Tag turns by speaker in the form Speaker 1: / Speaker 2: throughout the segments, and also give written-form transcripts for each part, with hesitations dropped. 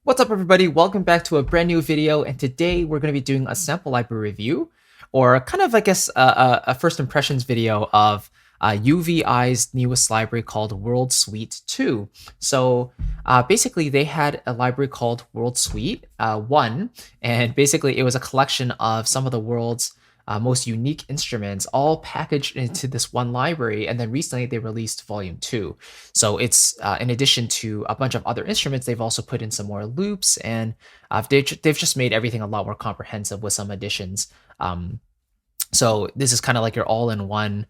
Speaker 1: What's up, everybody? Welcome back to a brand new video, and today we're going to be doing a sample library review, or kind of, I guess, a first impressions video of UVI's newest library called World Suite 2. So basically, they had a library called World Suite 1, and basically it was a collection of some of the world's most unique instruments all packaged into this one library, and then recently they released volume 2. So it's in addition to a bunch of other instruments, they've also put in some more loops, and they've just made everything a lot more comprehensive with some additions. So this is kind of like your all-in-one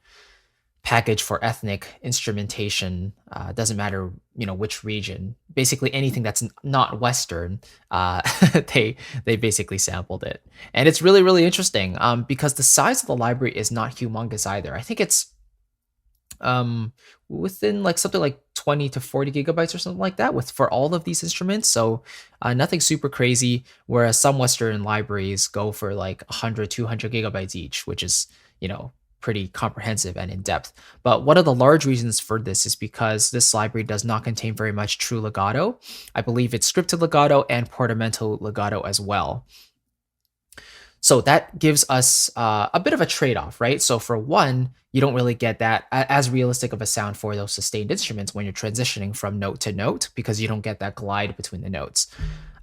Speaker 1: package for ethnic instrumentation. Doesn't matter, which region. Basically, anything that's not Western, they basically sampled it, and it's really really interesting. Because the size of the library is not humongous either. I think it's within like something like 20 to 40 gigabytes or something like that for all of these instruments. So nothing super crazy, whereas some Western libraries go for like 100 200 gigabytes each, which is pretty comprehensive and in depth. But one of the large reasons for this is because this library does not contain very much true legato. I believe it's scripted legato and portamento legato as well. So that gives us a bit of a trade-off, right? So for one, you don't really get that as realistic of a sound for those sustained instruments when you're transitioning from note to note, because you don't get that glide between the notes.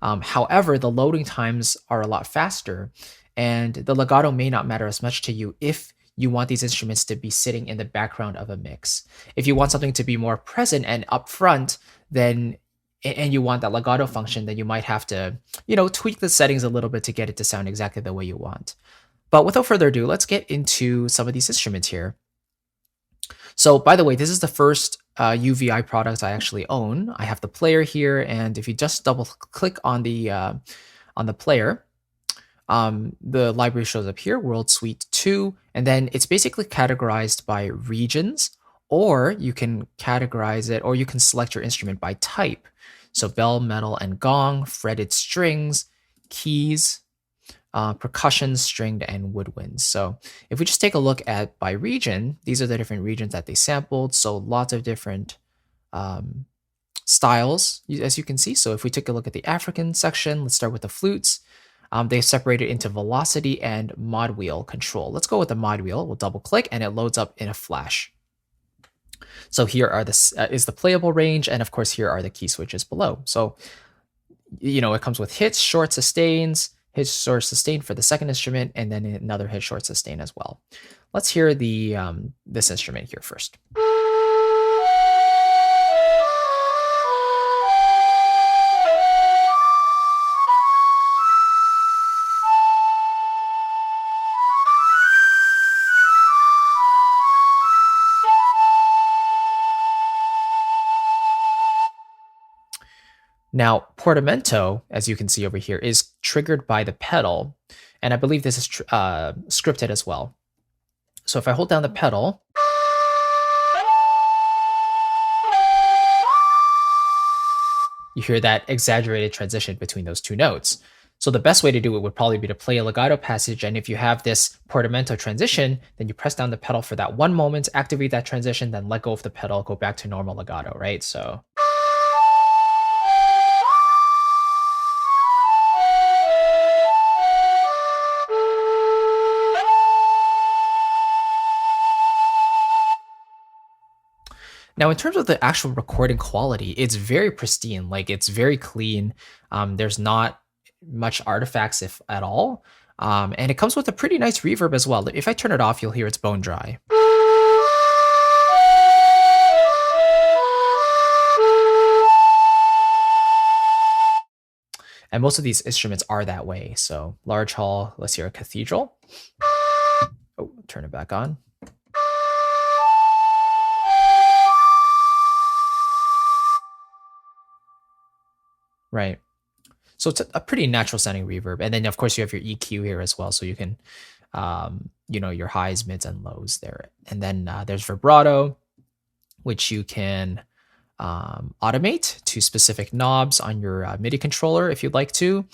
Speaker 1: However, the loading times are a lot faster, and the legato may not matter as much to you if you want these instruments to be sitting in the background of a mix. If you want something to be more present and upfront, then and you want that legato function, then you might have to, tweak the settings a little bit to get it to sound exactly the way you want. But without further ado, let's get into some of these instruments here. So by the way, this is the first UVI product I actually own. I have the player here, and if you just double click on the player, the library shows up here, World Suite 2, and then it's basically categorized by regions, or you can categorize it, or you can select your instrument by type. So bell, metal, and gong, fretted strings, keys, percussion, stringed, and woodwinds. So if we just take a look at by region, these are the different regions that they sampled. So lots of different styles, as you can see. So if we take a look at the African section, let's start with the flutes. They separated into velocity and mod wheel control. Let's go with the mod wheel. We'll double click and it loads up in a flash. So here are is the playable range, and of course here are the key switches below. So it comes with hits, short sustains, hit short sustain for the second instrument, and then another hit short sustain as well. Let's hear this instrument here first. Now, portamento, as you can see over here, is triggered by the pedal, and I believe this is scripted as well. So if I hold down the pedal, you hear that exaggerated transition between those two notes. So the best way to do it would probably be to play a legato passage, and if you have this portamento transition, then you press down the pedal for that one moment, activate that transition, then let go of the pedal, go back to normal legato, right? So now, in terms of the actual recording quality, it's very pristine. Like, it's very clean. There's not much artifacts, if at all. And it comes with a pretty nice reverb as well. If I turn it off, you'll hear it's bone dry. And most of these instruments are that way. So large hall, let's hear a cathedral. Oh, turn it back on. Right. So it's a pretty natural sounding reverb. And then of course you have your EQ here as well. So you can, your highs, mids, and lows there. And then there's vibrato, which you can automate to specific knobs on your MIDI controller if you'd like to.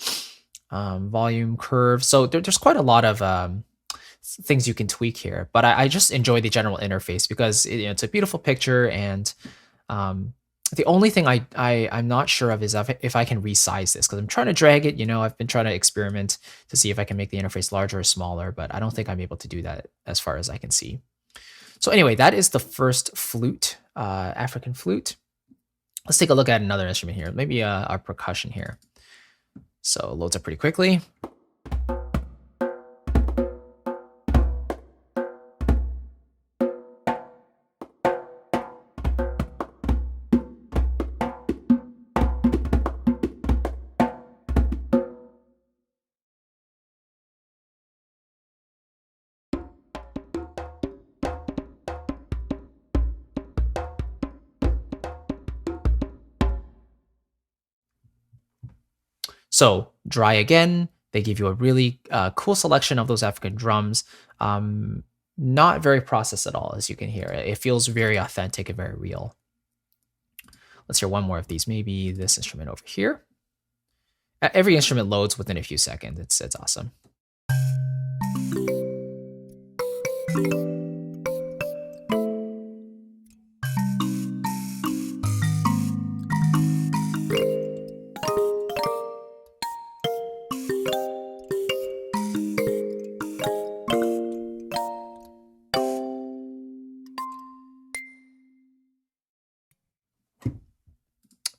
Speaker 1: Volume curve. So there's quite a lot of things you can tweak here. But I just enjoy the general interface because it's a beautiful picture, and The only thing I'm not sure of is if I can resize this, because I'm trying to drag it. I've been trying to experiment to see if I can make the interface larger or smaller, but I don't think I'm able to do that as far as I can see. So anyway, that is the first flute, African flute. Let's take a look at another instrument here, maybe our percussion here. So it loads up pretty quickly. So dry again, they give you a really cool selection of those African drums. Not very processed at all, as you can hear. It feels very authentic and very real. Let's hear one more of these. Maybe this instrument over here. Every instrument loads within a few seconds. It's awesome.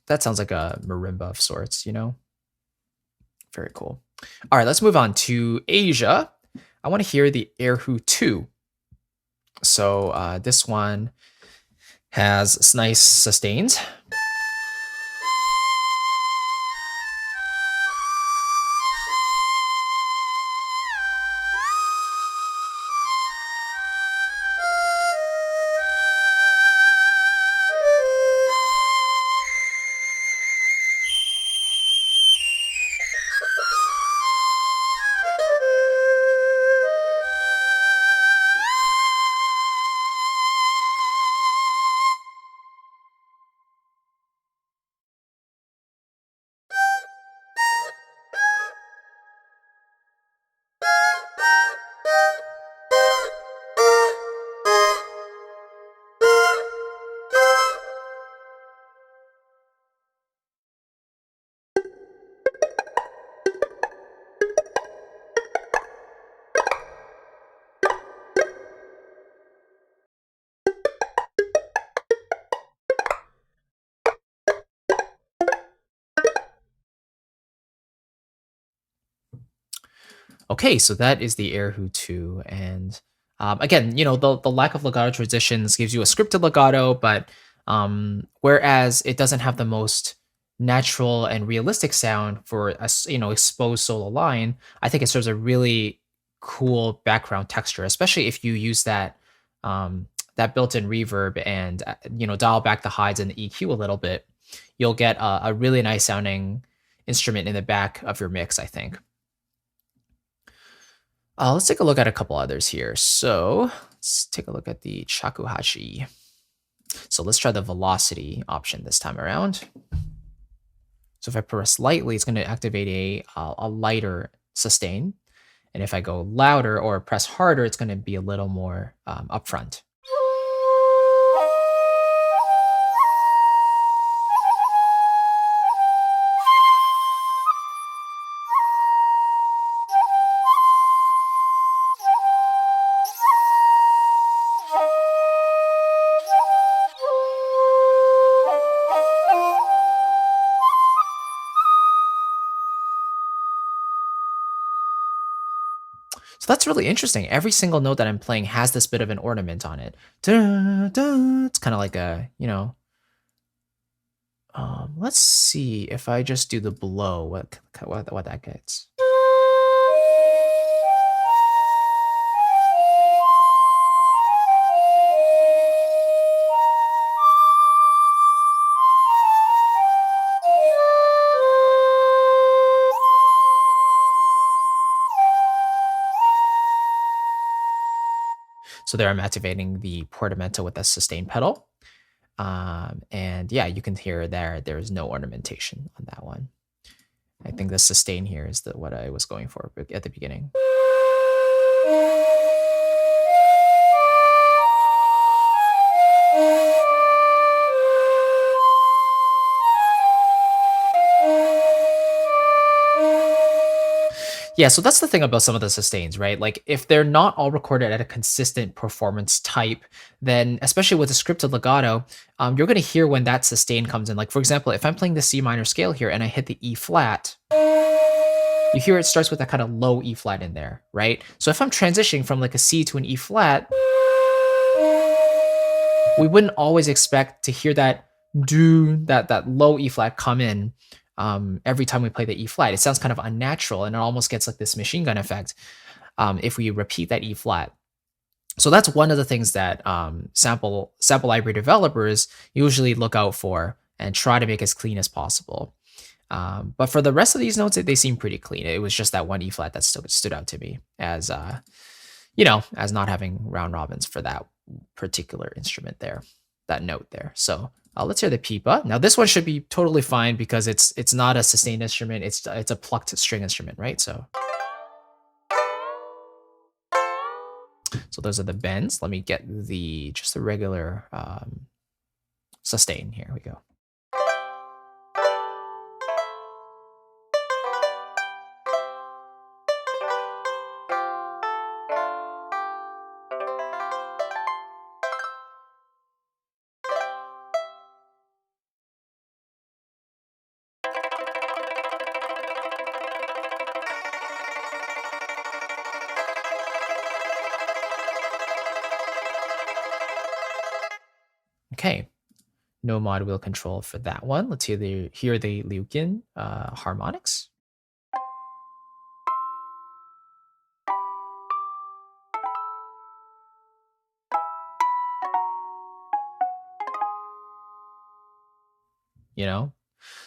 Speaker 1: That sounds like a marimba of sorts, Very cool. All right, let's move on to Asia. I want to hear the Erhu 2. So this one has nice sustains. Okay, so that is the Erhu 2. And again, the lack of legato transitions gives you a scripted legato, but whereas it doesn't have the most natural and realistic sound for a exposed solo line, I think it serves a really cool background texture, especially if you use that built-in reverb and dial back the highs and the EQ a little bit. You'll get a really nice sounding instrument in the back of your mix, I think. Let's take a look at a couple others here. So let's take a look at the Shakuhachi. So let's try the velocity option this time around. So if I press lightly, it's going to activate a lighter sustain. And if I go louder or press harder, it's going to be a little more upfront. So that's really interesting. Every single note that I'm playing has this bit of an ornament on it. It's kind of like a, let's see if I just do the blow, what that gets. So there I'm activating the portamento with a sustain pedal. And yeah, you can hear there's no ornamentation on that one. I think the sustain here is what I was going for at the beginning. Yeah, so that's the thing about some of the sustains, right? Like if they're not all recorded at a consistent performance type, then especially with a scripted legato, you're going to hear when that sustain comes in. Like for example, if I'm playing the C minor scale here and I hit the E flat, you hear it starts with that kind of low E flat in there, right? So if I'm transitioning from like a C to an E flat, we wouldn't always expect to hear that that low E flat come in every time we play the E flat. It sounds kind of unnatural, and it almost gets like this machine gun effect if we repeat that E flat. So that's one of the things that sample library developers usually look out for and try to make as clean as possible. But for the rest of these notes, they seem pretty clean. It was just that one E flat that stood out to me as as not having round robins for that particular instrument there, that note there. So let's hear the pipa. Now this one should be totally fine because it's not a sustained instrument. It's a plucked string instrument, right? So those are the bends. Let me get just the regular sustain. Here we go. Okay, no mod wheel control for that one. Let's hear the Liukin harmonics.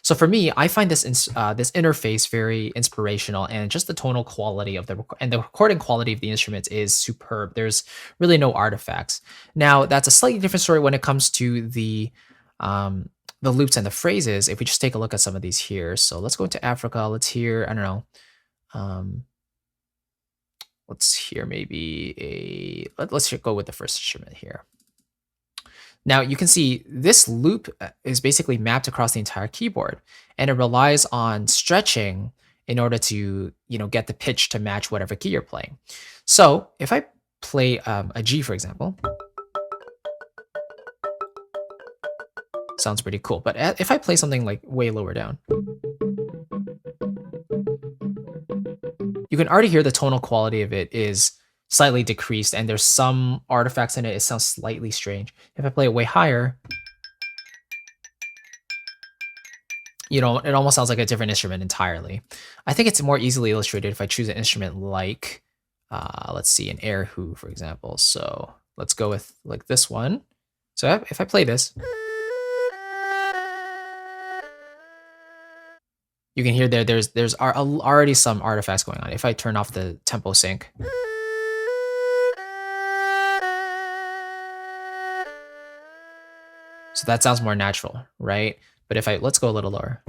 Speaker 1: So for me, I find this this interface very inspirational, and just the tonal quality of the recording quality of the instruments is superb. There's really no artifacts. Now that's a slightly different story when it comes to the loops and the phrases. If we just take a look at some of these here, so let's go into Africa. Let's hear, I don't know, let's hear maybe let's go with the first instrument here. Now you can see this loop is basically mapped across the entire keyboard, and it relies on stretching in order to get the pitch to match whatever key you're playing. So if I play a G, for example, sounds pretty cool. But if I play something like way lower down, you can already hear the tonal quality of it is slightly decreased, and there's some artifacts in it. It sounds slightly strange. If I play it way higher, it almost sounds like a different instrument entirely. I think it's more easily illustrated if I choose an instrument like, let's see, an erhu, for example. So let's go with like this one. So if I play this, you can hear there's already some artifacts going on. If I turn off the tempo sync, so that sounds more natural, right? But let's go a little lower.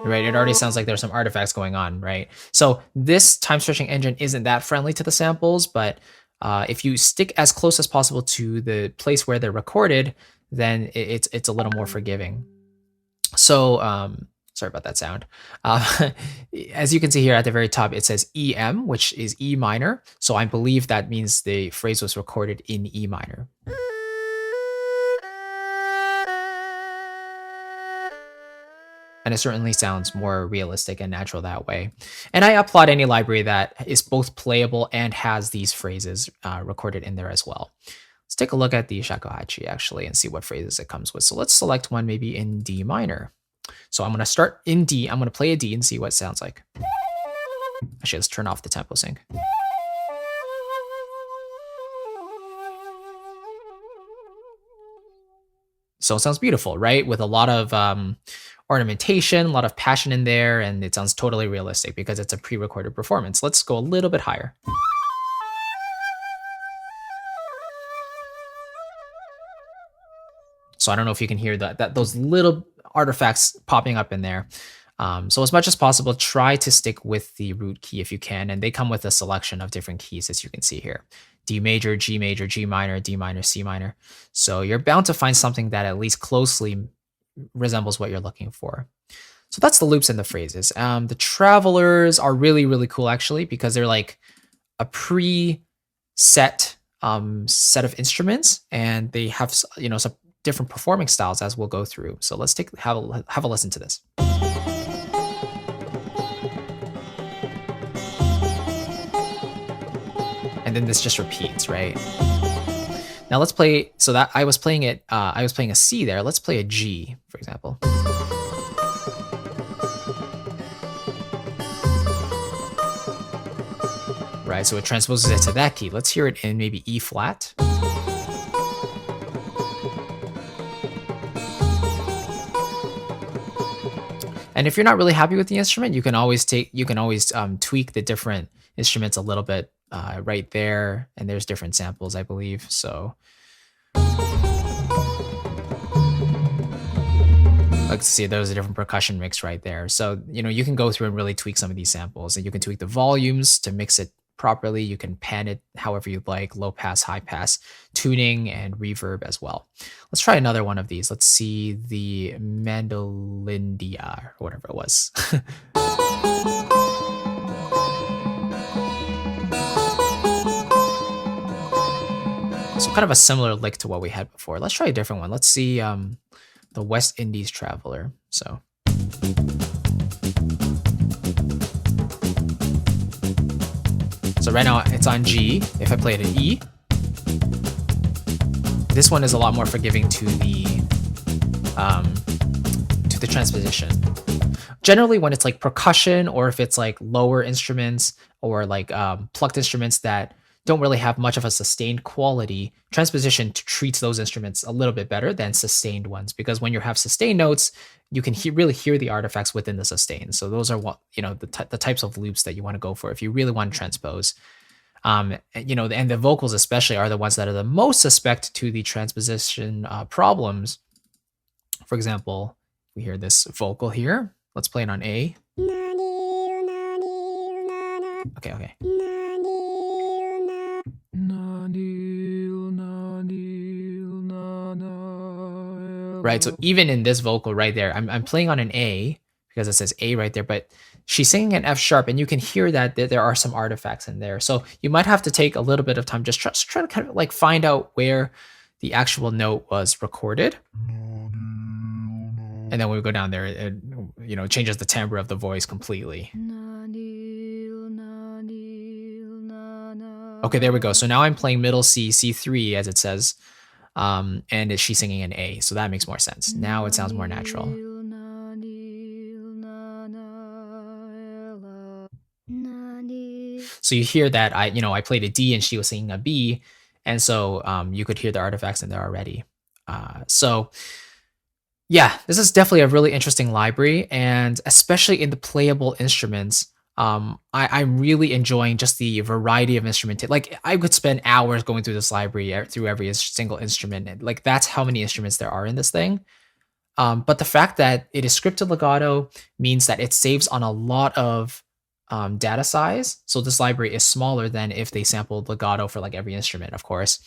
Speaker 1: Right, it already sounds like there's some artifacts going on, right? So this time stretching engine isn't that friendly to the samples, but if you stick as close as possible to the place where they're recorded, then it's a little more forgiving. So sorry about that sound. As you can see here at the very top, it says EM, which is E minor. So I believe that means the phrase was recorded in E minor. And it certainly sounds more realistic and natural that way. And I applaud any library that is both playable and has these phrases recorded in there as well. Let's take a look at the Shakuhachi actually and see what phrases it comes with. So let's select one maybe in D minor. So I'm going to start in D. I'm going to play a D and see what it sounds like. Actually, let's turn off the tempo sync. So it sounds beautiful, right? With a lot of ornamentation, a lot of passion in there, and it sounds totally realistic because it's a pre-recorded performance. Let's go a little bit higher. So I don't know if you can hear those little artifacts popping up in there. So as much as possible, try to stick with the root key if you can, and they come with a selection of different keys, as you can see here. D major, G minor, D minor, C minor. So you're bound to find something that at least closely resembles what you're looking for. So that's the loops and the phrases. The travelers are really, really cool actually, because they're like a pre-set set of instruments, and they have some different performing styles as we'll go through. So let's have a listen to this. And then this just repeats, right? Now let's play. So that I was playing it. I was playing a C there. Let's play a G, for example. Right, so it transposes it to that key. Let's hear it in maybe E flat. And if you're not really happy with the instrument, you can always tweak the different instruments a little bit right there. And there's different samples, I believe. So let's see, there's a different percussion mix right there. So you can go through and really tweak some of these samples, and you can tweak the volumes to mix it properly. You can pan it however you'd like, low pass, high pass, tuning, and reverb as well. Let's try another one of these. Let's see the Mandolindia, or whatever it was. So kind of a similar lick to what we had before. Let's try a different one. Let's see the West Indies Traveler. So right now it's on G. If I play it in E, this one is a lot more forgiving to the transposition. Generally, when it's like percussion, or if it's like lower instruments, or like plucked instruments that don't really have much of a sustained quality, transposition treats those instruments a little bit better than sustained ones, because when you have sustained notes, you can really hear the artifacts within the sustain. So those are the types of loops that you want to go for if you really want to transpose. And the vocals especially are the ones that are the most suspect to the transposition problems. For example, we hear this vocal here. Let's play it on A. Okay. Right, so even in this vocal right there, I'm playing on an A because it says A right there, but she's singing an F sharp, and you can hear that there are some artifacts in there. So you might have to take a little bit of time, just try to kind of like find out where the actual note was recorded. And then when we go down there, it changes the timbre of the voice completely. Okay, there we go. So now I'm playing middle C, C3 as it says, and she's singing an A, so that makes more sense. Now it sounds more natural. So you hear that I played a D and she was singing a B, and so you could hear the artifacts in there already. So yeah, this is definitely a really interesting library, and especially in the playable instruments. I'm really enjoying just the variety of instrument. Like I could spend hours going through this library, through every single instrument. And like that's how many instruments there are in this thing. But the fact that it is scripted legato means that it saves on a lot of data size. So this library is smaller than if they sampled legato for like every instrument, of course.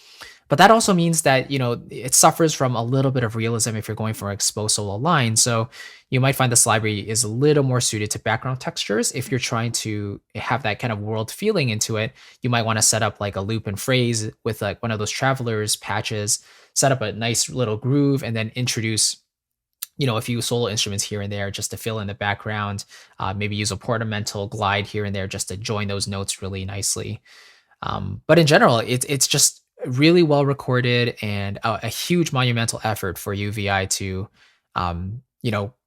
Speaker 1: But that also means that, it suffers from a little bit of realism if you're going for an exposed solo line. So you might find this library is a little more suited to background textures. If you're trying to have that kind of world feeling into it, you might want to set up like a loop and phrase with like one of those travelers patches, set up a nice little groove, and then introduce a few solo instruments here and there just to fill in the background. Maybe use a portamental glide here and there just to join those notes really nicely. But in general, it's just really well recorded, and a huge monumental effort for UVI to,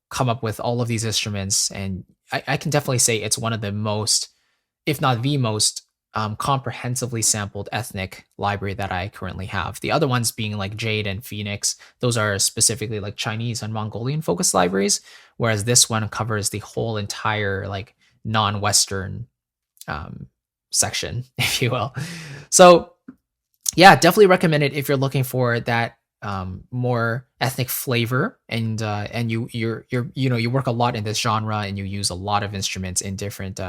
Speaker 1: come up with all of these instruments. And I can definitely say it's one of the most, if not the most, comprehensively sampled ethnic library that I currently have. The other ones being like Jade and Phoenix, those are specifically like Chinese and Mongolian focused libraries, whereas this one covers the whole entire like non-Western section, if you will. So yeah, definitely recommend it if you're looking for that more ethnic flavor, and you work a lot in this genre, and you use a lot of instruments in different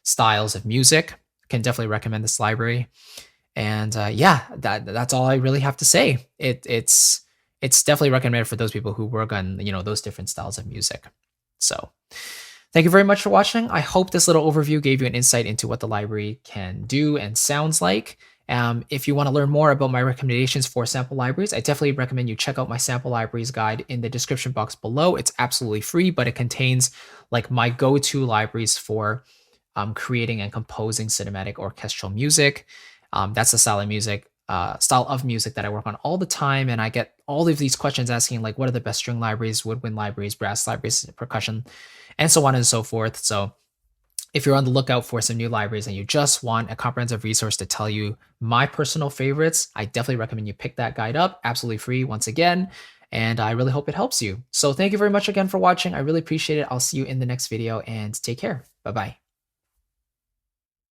Speaker 1: styles of music. Can definitely recommend this library. And yeah, that's all I really have to say. It's definitely recommended for those people who work on those different styles of music. So thank you very much for watching. I hope this little overview gave you an insight into what the library can do and sounds like. If you want to learn more about my recommendations for sample libraries, I definitely recommend you check out my sample libraries guide in the description box below. It's absolutely free, but it contains like my go-to libraries for creating and composing cinematic orchestral music. That's the style of music that I work on all the time. And I get all of these questions asking like, what are the best string libraries, woodwind libraries, brass libraries, percussion, and so on and so forth. So if you're on the lookout for some new libraries and you just want a comprehensive resource to tell you my personal favorites, I definitely recommend you pick that guide up, absolutely free once again. And I really hope it helps you. So thank you very much again for watching. I really appreciate it. I'll see you in the next video and take care. Bye-bye.